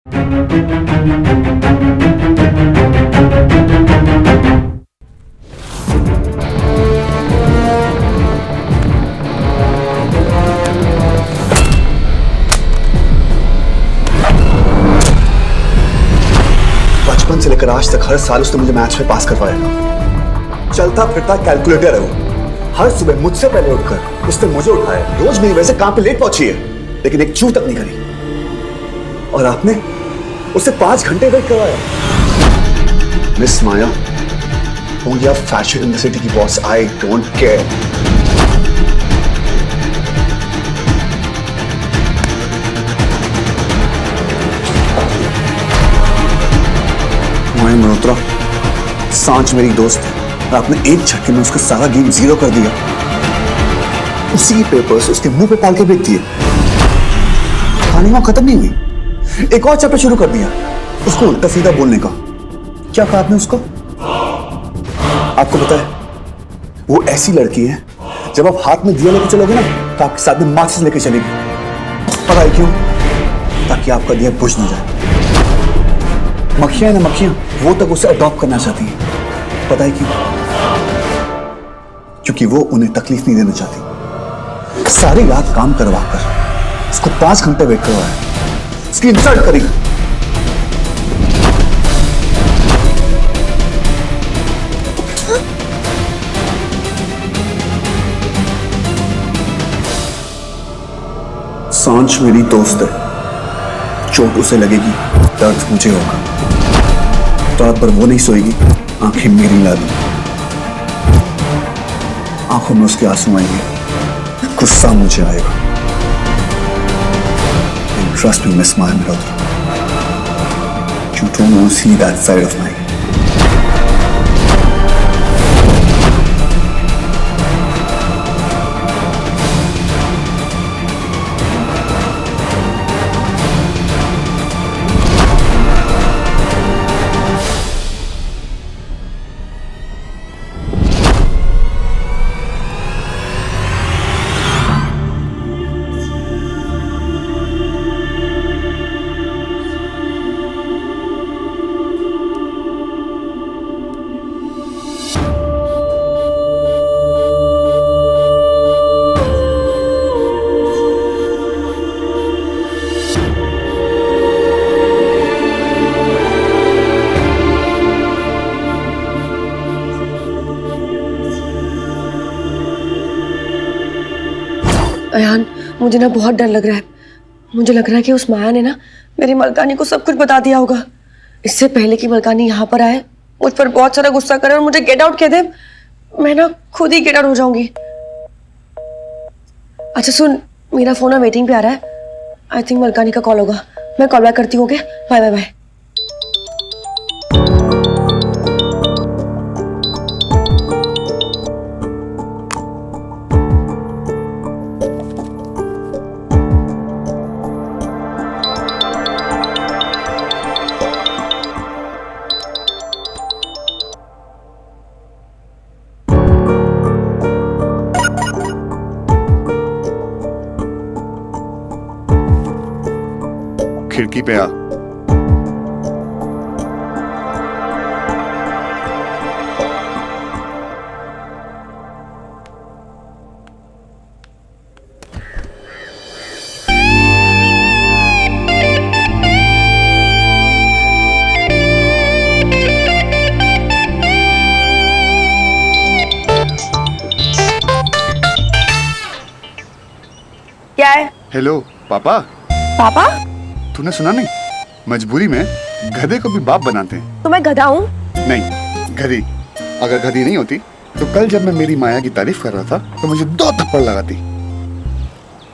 बचपन से लेकर आज तक हर साल उसने मुझे मैथ्स में पास करवाया। चलता फिरता कैलकुलेटर है वो। हर सुबह मुझसे पहले उठकर उसने मुझे उठाया। रोज मेरी वजह से काम पे लेट पहुंची है, लेकिन एक चूक तक नहीं करी। और आपने उसे 5 घंटे वेट करवाया। Miss Maya, only a fashion in the city की बॉस, I don't care. माया मल्होत्रा, सांच मेरी दोस्त है और आपने एक झटके में उसका सारा गेम जीरो कर दिया। उसी की पेपर्स उसके मुंह पे पाल के बेच दिए। कहानी वहां खत्म नहीं हुई, एक और चैप्टर शुरू कर दिया, उसको उल्टा सीधा बोलने का। क्या कहा आपने उसको? आपको पता है वो ऐसी लड़की है, जब आप हाथ में दिया लेके चलोगे ना तो आपके साथ में माचिस लेके चलेगी। पता है क्यों? ताकि आपका दिया बुझ ना जाए। मक्खियां ना मक्खियां वो तक उसे अडॉप्ट करना चाहती है। पता है क्यों? क्योंकि वो उन्हें तकलीफ नहीं देना चाहती। सारी रात काम करवाकर उसको 5 घंटे वेट करवाया, उसकी इंसल्ट करी। सांच मेरी दोस्त है, चोट उसे लगेगी, दर्द मुझे होगा। तो रात भर वो नहीं सोएगी, आंखें मेरी लागी। आंखों में उसके आंसू आएंगे, गुस्सा मुझे आएगा। Trust me miss Maya Malhotra, you don't want to see that side of mine. Ayaan, मुझे ना बहुत डर लग रहा है। मुझे लग रहा है कि उस माया ने ना मेरी मलकानी को सब कुछ बता दिया होगा। इससे पहले कि मलकानी यहाँ पर आए, मुझ पर बहुत सारा गुस्सा करे और मुझे गेट आउट कह दे, मैं ना खुद ही गेट आउट हो जाऊंगी। अच्छा सुन, मेरा फोन ना वेटिंग पे आ रहा है। आई थिंक मलकानी का कॉल होगा। मैं कॉल बैक करती हूँ। Okay, bye bye bye. खिड़की पे आ। क्या है? हेलो पापा। पापा? तूने सुना नहीं? मजबूरी में गधे को भी बाप बनाते हैं। तो मैं गधा हूँ? नहीं, गधी। अगर गधी नहीं होती तो कल जब मैं मेरी माया की तारीफ कर रहा था तो मुझे 2 थप्पड़ लगाती।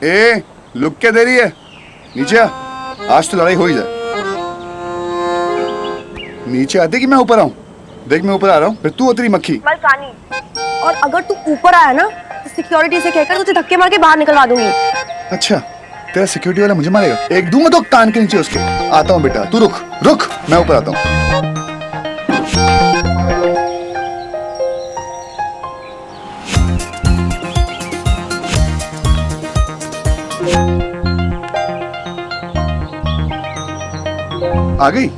ए, लुक क्या दे रही है? नीचे आ, आज तो लड़ाई हो ही जाए। नीचे आती कि मैं ऊपर आऊं? देख मैं ऊपर आ रहा हूँ, फिर तू उतरी मक्खी। मलकानी, और अगर तू ऊपर आया ना तो सिक्योरिटी से कहकर तुझे धक्के मार के बाहर निकलवा दूंगी। अच्छा, तेरा सिक्योरिटी वाला मुझे मारेगा? एक दूंगा तो कान के नीचे उसके। आता हूँ बेटा, तू रुक रुक, मैं ऊपर आता हूँ। आ गई?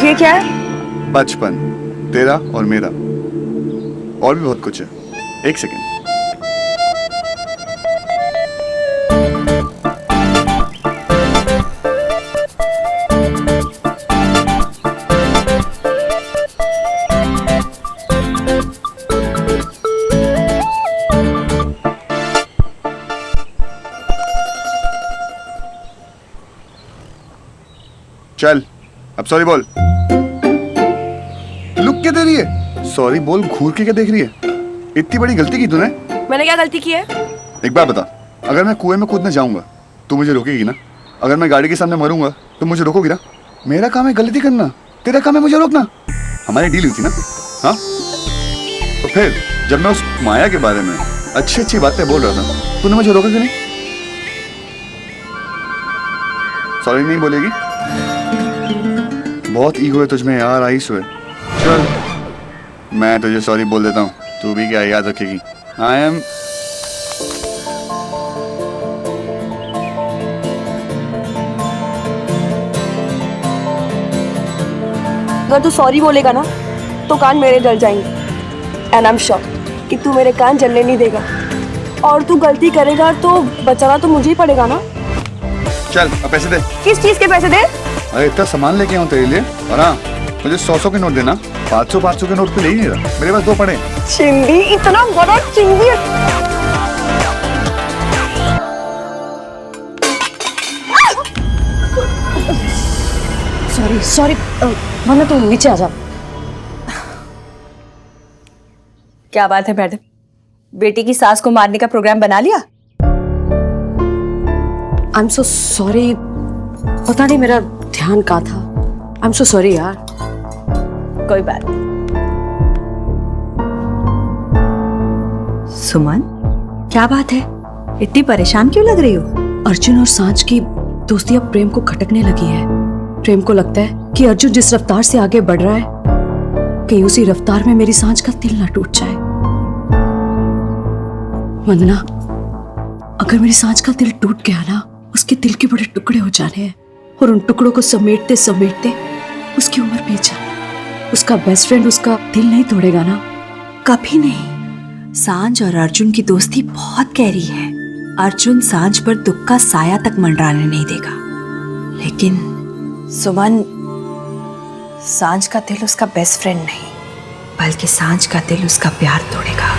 ये क्या है? बचपन, तेरा और मेरा, और भी बहुत कुछ है। एक सेकेंड। चल, अब सॉरी बोल। लुक क्या दे रही है? सॉरी बोल, घूर के क्या देख रही है? इतनी बड़ी गलती की तूने? मैंने क्या गलती की है? एक बात बता, अगर मैं कुएं में कूदने जाऊंगा तो मुझे रोकेगी ना? अगर मैं गाड़ी के सामने मरूंगा तो मुझे रोकोगी ना? मेरा काम है गलती करना, तेरा काम है मुझे रोकना। हमारी डील हुई थी ना? हाँ, तो फिर जब मैं उस माया के बारे में अच्छी अच्छी बातें बोल रहा था, तूने मुझे रोका क्यों नहीं? सॉरी नहीं बोलेगी? बहुत ईगो है तुझमें यार, आइस हुए। चल मैं तुझे सॉरी बोल देता हूँ, तू भी क्या याद रखेगी? आई एम अगर तू सॉरी बोलेगा ना तो कान मेरे जल जाएंगे, एंड आई एम श्योर कि तू मेरे कान जलने नहीं देगा। और तू गलती करेगा तो बचाना तो मुझे ही पड़ेगा ना। चल अब पैसे दे। किस चीज के पैसे दे? अरे इतना सामान लेके आऊँ तेरे लिए, और हाँ मुझे 100 के नोट देना, 500 के नोट पे ले ही नहीं रहा, मेरे पास 2 पड़े। चिंदी, इतना बड़ा चिंदी। सॉरी सॉरी, मैंने तो नीचे आ जा। क्या बात है मैडम, बेटी की सास को मारने का प्रोग्राम बना लिया? आई एम सो सॉरी, पता नहीं मेरा ध्यान कहाँ था। आई एम सो सॉरी यार। कोई बात नहीं। सुमन, क्या बात है, इतनी परेशान क्यों लग रही हो? अर्जुन और सांझ की दोस्ती अब प्रेम को खटकने लगी है। प्रेम को लगता है कि अर्जुन जिस रफ्तार से आगे बढ़ रहा है, कहीं उसी रफ्तार में मेरी सांझ का दिल ना टूट जाए। वंदना, अगर मेरी सांझ का दिल टूट गया ना, उसके दिल के बड़े टुकड़े हो जाने हैं, और उन टुकड़ों को समेटते समेटते उसकी उम्र बीत जाए। उसका बेस्ट फ्रेंड उसका दिल नहीं तोड़ेगा ना? कभी नहीं। सांझ और अर्जुन की दोस्ती बहुत गहरी है। अर्जुन सांझ पर दुख का साया तक मंडराने नहीं देगा। लेकिन सुमन, सांझ का दिल उसका बेस्ट फ्रेंड नहीं, बल्कि सांझ का दिल उसका प्यार तोड़ेगा।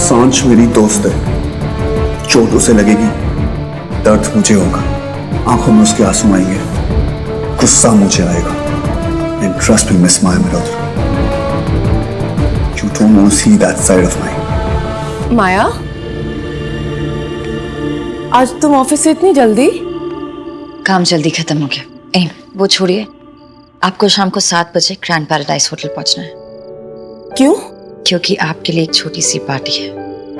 सांझ मेरी दोस्त है, चोट उसे लगेगी, दर्द मुझे होगा, आंखों में उसके आंसू आएंगे, गुस्सा मुझे आएगा। And trust me, Miss Maya Malhotra, you don't want to see that side of mine. माया, आज तुम ऑफिस से इतनी जल्दी? काम जल्दी खत्म हो गया। वो छोड़िए, आपको शाम को 7 बजे ग्रैंड पैराडाइज होटल पहुंचना है। क्यों? क्योंकि आपके लिए एक छोटी सी पार्टी है।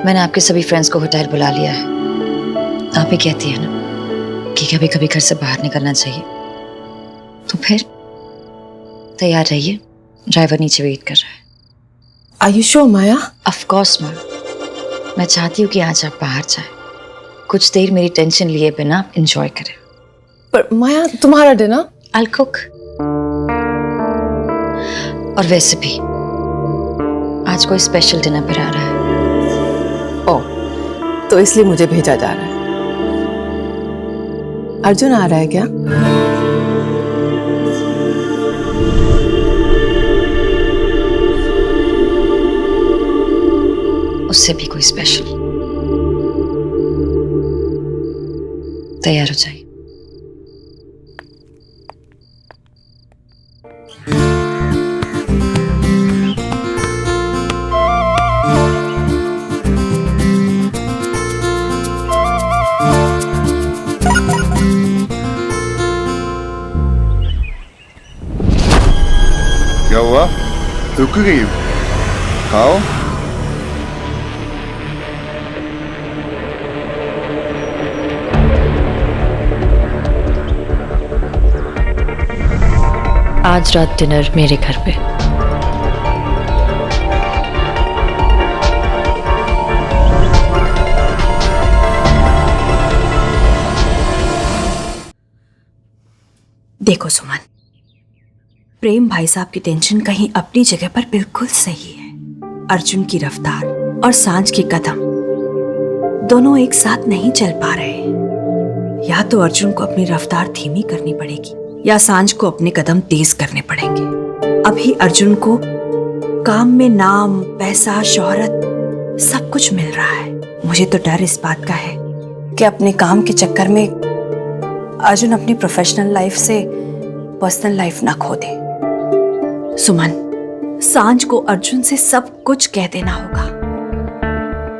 मैंने आपके सभी फ्रेंड्स को होटल बुला लिया है। आप ही कहती है ना कि कभी कभी घर से बाहर निकलना चाहिए, तो फिर तैयार रहिए, ड्राइवर नीचे वेट कर रहा है। Are you sure, Maya? Of course ma'am, मैं चाहती हूँ कि आज आप बाहर जाए, कुछ देर मेरी टेंशन लिए बिना एंजॉय करें। पर माया, तुम्हारा डिनर? I'll cook। और वैसे भी आज कोई स्पेशल डिनर पर आ रहा है। ओह, तो इसलिए मुझे भेजा जा रहा है। अर्जुन आ रहा है क्या? उससे भी कोई स्पेशल। तैयार हो जाइए। क्या हुआ? रुक गई हो? खाओ। आज रात डिनर मेरे घर पे। देखो सुमन, प्रेम भाई साहब की टेंशन कहीं अपनी जगह पर बिल्कुल सही है। अर्जुन की रफ्तार और सांझ के कदम दोनों एक साथ नहीं चल पा रहे। या तो अर्जुन को अपनी रफ्तार धीमी करनी पड़ेगी या सांझ को अपने कदम तेज करने पड़ेंगे। अभी अर्जुन को काम में नाम, पैसा, शोहरत सब कुछ मिल रहा है। मुझे तो डर इस बात का है कि अपने काम के चक्कर में अर्जुन अपनी प्रोफेशनल लाइफ से पर्सनल लाइफ ना खो दे। सुमन, सांझ को अर्जुन से सब कुछ कह देना होगा।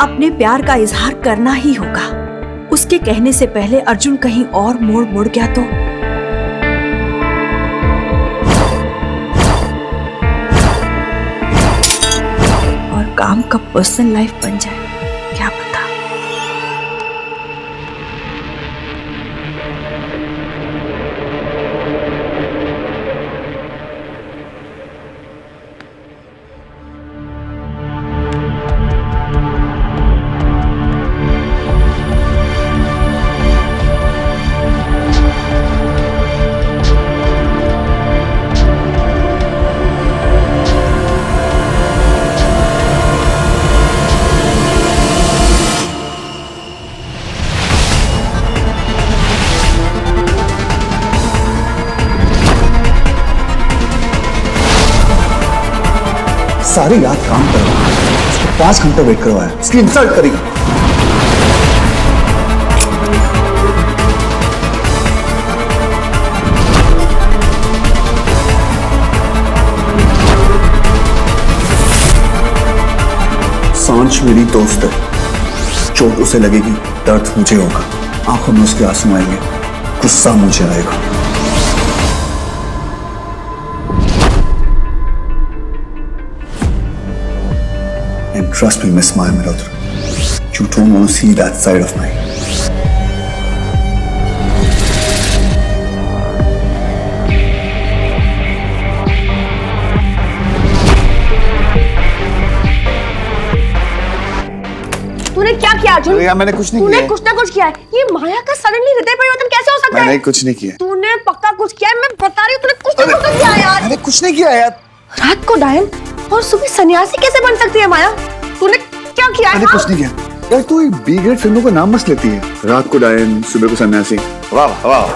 अपने प्यार का इजहार करना ही होगा। उसके कहने से पहले अर्जुन कहीं और मुड़ गया तो। और काम का पर्सनल लाइफ बन जाए, क्या पता। सारी रात काम कर रहा है, उसको 5 घंटे वेट करवाया, उसकी इंसल्ट करेगा। सांझ मेरी दोस्त है, चोट उसे लगेगी, दर्द मुझे होगा, आंखों में उसके आंसू आएंगे, गुस्सा मुझे आएगा। And trust me, Miss Maya Malhotra, you don't want to see that side of mine. तूने क्या किया अर्जुन? यार मैंने कुछ नहीं तूने किया। कुछ ना कुछ किया है। ये माया का सडनली हृदय परिवर्तन कैसे हो सकता है? मैंने कुछ नहीं किया। तूने पक्का कुछ किया है, मैं बता रही हूँ। तूने कुछ ना कुछ किया है यार। मैंने कुछ नहीं किया यार। रात को डायन और सुबह सन्यासी कैसे बन सकती है माया? तूने क्या किया है? मैंने कुछ नहीं किया यार। तू बी ग्रेड फिल्मों का नाम मत लेती है। रात को डायन, सुबह को सन्यासी। वाह वाह।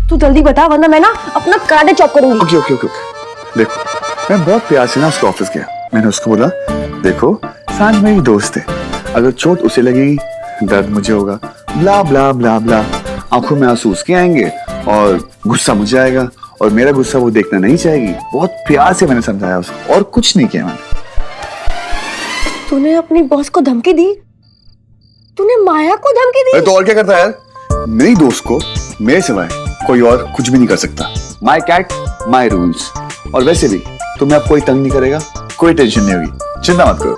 तू जल्दी बता वरना मैं ना अपना कराटे चॉप करूंगी। Okay okay okay. देखो, मैं बहुत प्यार से ना उसके ऑफिस गया। मैंने उसको बोला, देखो सांझ मेरी दोस्त है, अगर चोट उसे लगेगी, दर्द मुझे होगा, ब्ला ब्ला ब्ला ब्ला। आंखों में आंसू उसके आएंगे और गुस्सा मुझे आएगा और मेरा गुस्सा वो देखना नहीं चाहेगी। बहुत प्यार से मैंने समझाया उसको और कुछ नहीं किया मैंने। तूने अपनी बॉस को धमकी दी? तूने माया को धमकी दी? तो और क्या करता है यार? मेरी दोस्त को मेरे सिवाय कोई और कुछ भी नहीं कर सकता। My cat my rules. और वैसे भी तुम्हें अब कोई तंग नहीं करेगा, कोई टेंशन नहीं होगी, चिंता मत करो।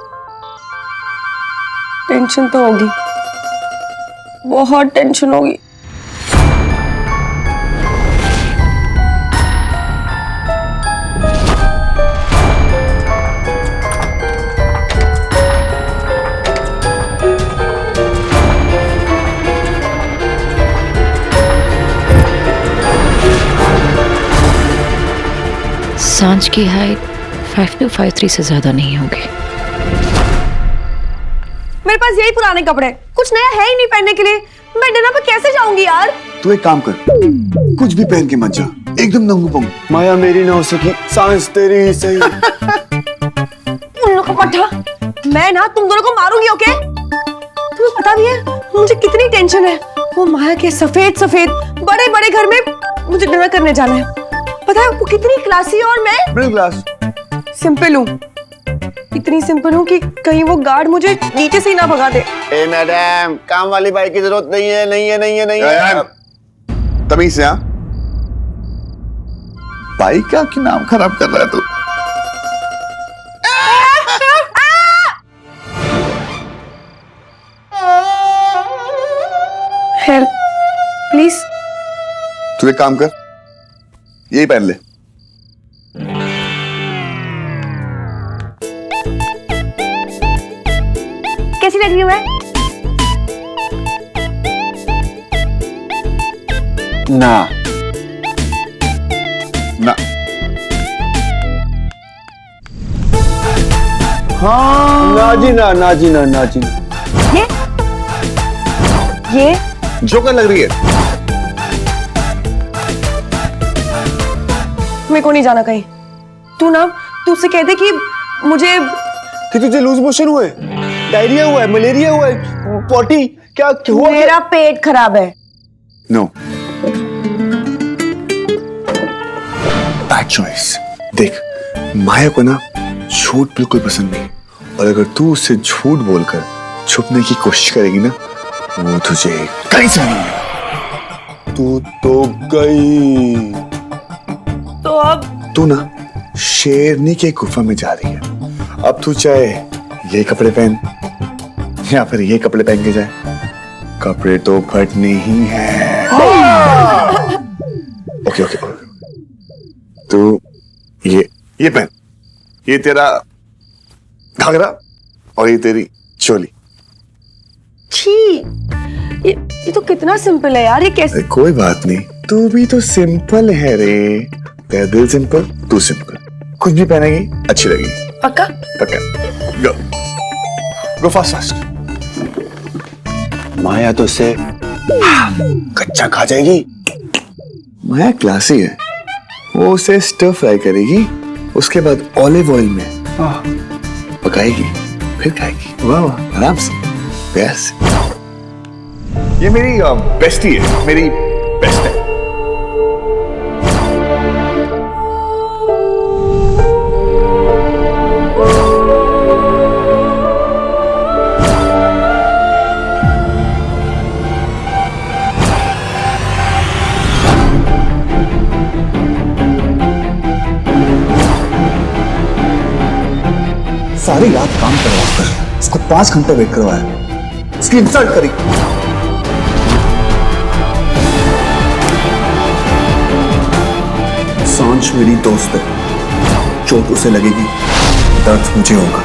टेंशन तो होगी, बहुत टेंशन होगी। सांझ की हाइट 5253 से ज्यादा नहीं होगी। मेरे पास यही पुराने कपड़े, कुछ नया है ही नहीं पहनने के लिए। मैं डिनर पे कैसे जाऊंगी यार? तू एक काम कर, कुछ भी पहन के मत जा, एकदम नंगू पंगू। माया मेरी ना हो सकी, सांझ तेरी ही सही। उन लोगों का पट्टा, मैं ना तुम दोनों को मारूंगी। ओके? तुम्हें पता भी है मुझे कितनी टेंशन है। वो माया के सफेद सफेद बड़े बड़े घर में मुझे डिनर करने जाना है। पता है वो कितनी क्लासी और मैं मिडिल क्लास सिंपल हूँ। इतनी सिंपल हूँ कि कहीं वो गार्ड मुझे नीचे से ही ना भगा दे। ए मैडम, काम वाली बाई की जरूरत नहीं है, नहीं है, नहीं है, नहीं है। तमीज से। भाई क्या की नाम खराब कर रहा है तू? Help please. तू एक काम कर, यही पहन ले, बैठ रही हूँ मैं। ना ना हाँ ना जी ना ना जी ना ना जी ये जोकर लग रही है। मेरे को नहीं जाना कहीं। तू उससे कह दे कि मुझे कि तुझे लूज मोशन हुए, डायरिया हुआ है, मलेरिया हुआ है, पॉटी क्या हुआ? मेरा पेट खराब है। No bad choice. देख माया को ना झूठ बिल्कुल पसंद नहीं, और अगर तू उससे झूठ बोलकर छुपने की कोशिश करेगी ना, वो तुझे कहीं से नहीं मिलेगा। तू तो गई। तो अब तू ना शेरनी के गुफा में जा रही है। अब तू चाहे ये कपड़े पहन या फिर ये कपड़े पहन के जाए, कपड़े तो फटने ही हैं। ओके ओके, तू ये पहन, ये तेरा घाघरा और ये तेरी चोली। छी, ये तो कितना सिंपल है यार, ये कैसे? अरे कोई बात नहीं, तू भी तो सिंपल है रे। तेरा दिल सिंपल, तू सिंपल, कुछ भी पहनेगी अच्छी लगेगी। पक्का? पक्का। गो फास्ट फास्ट। माया तो उससे कच्चा खा जाएगी। माया क्लासी है, वो उसे स्टर फ्राई करेगी, उसके बाद ऑलिव ऑयल में पकाएगी, फिर खाएगी। वाह वाह, आराम से, प्यार से। ये मेरी बेस्टी है, मेरी बेस्ट है। सारी रात काम करवा कर उसको 5 घंटे वेट करवाया, उसकी इंसल्ट करी। सांझ मेरी दोस्त है, चोट उसे लगेगी, दर्द मुझे होगा।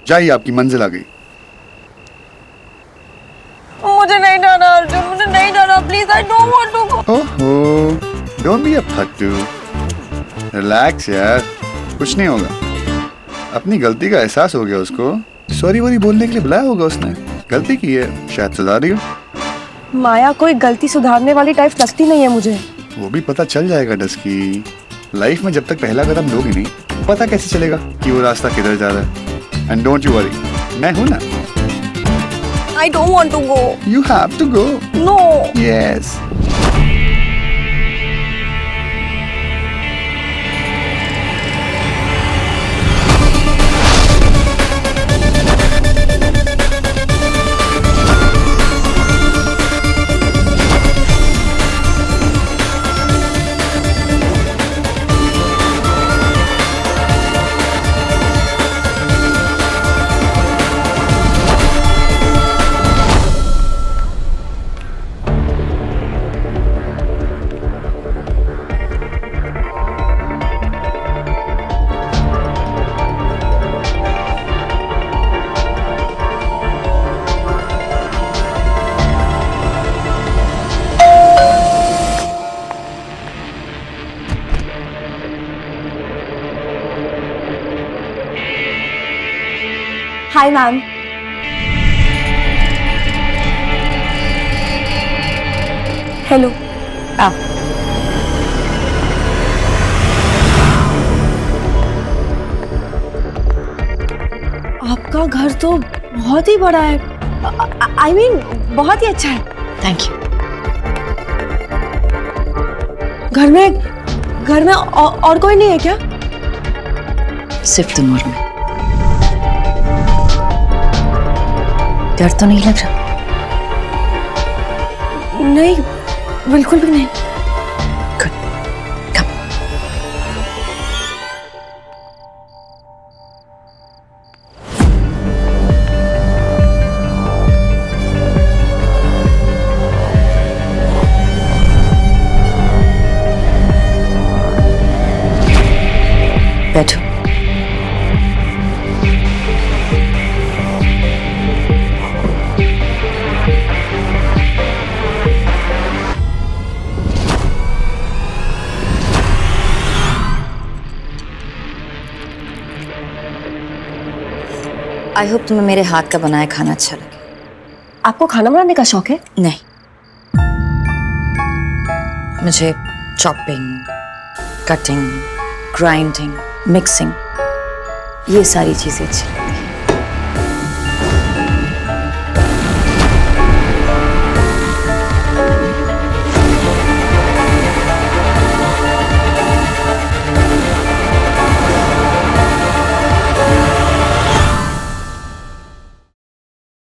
जाइए, आपकी मंजिल आ गई। मुझे नहीं जाना अर्जुन, मुझे नहीं जाना, please, I don't want to go. ओहो, डोंट बी अ फट्टू, रिलैक्स यार, कुछ नहीं होगा। अपनी गलती का एहसास हो गया उसको, सॉरी वॉरी बोलने के लिए बुलाया होगा उसने, गलती की है, शायद सुधार रही हो। माया कोई गलती सुधारने वाली टाइप लगती नहीं है मुझे। वो भी पता चल जाएगा डस्की। लाइफ में जब तक पहला कदम लोगी नहीं, पता कैसे चलेगा कि वो रास्ता किधर जा रहा है। एंड डोंट यू वरी, मैं हूं ना। I don't want to go. You have to go. No. Yes. Hi ma'am. Hello. आओ। आपका घर तो बहुत ही बड़ा है, आई मीन बहुत ही अच्छा है। Thank you. घर में और कोई नहीं है क्या? सिर्फ तुम और मैं। डर तो नहीं लग रहा? नहीं, बिल्कुल भी नहीं। Good. Come. आई होप तुम्हें मेरे हाथ का बनाया खाना अच्छा लगे। आपको खाना बनाने का शौक है? नहीं, मुझे चॉपिंग, कटिंग, ग्राइंडिंग, मिक्सिंग ये सारी चीजें अच्छी लगती हैं।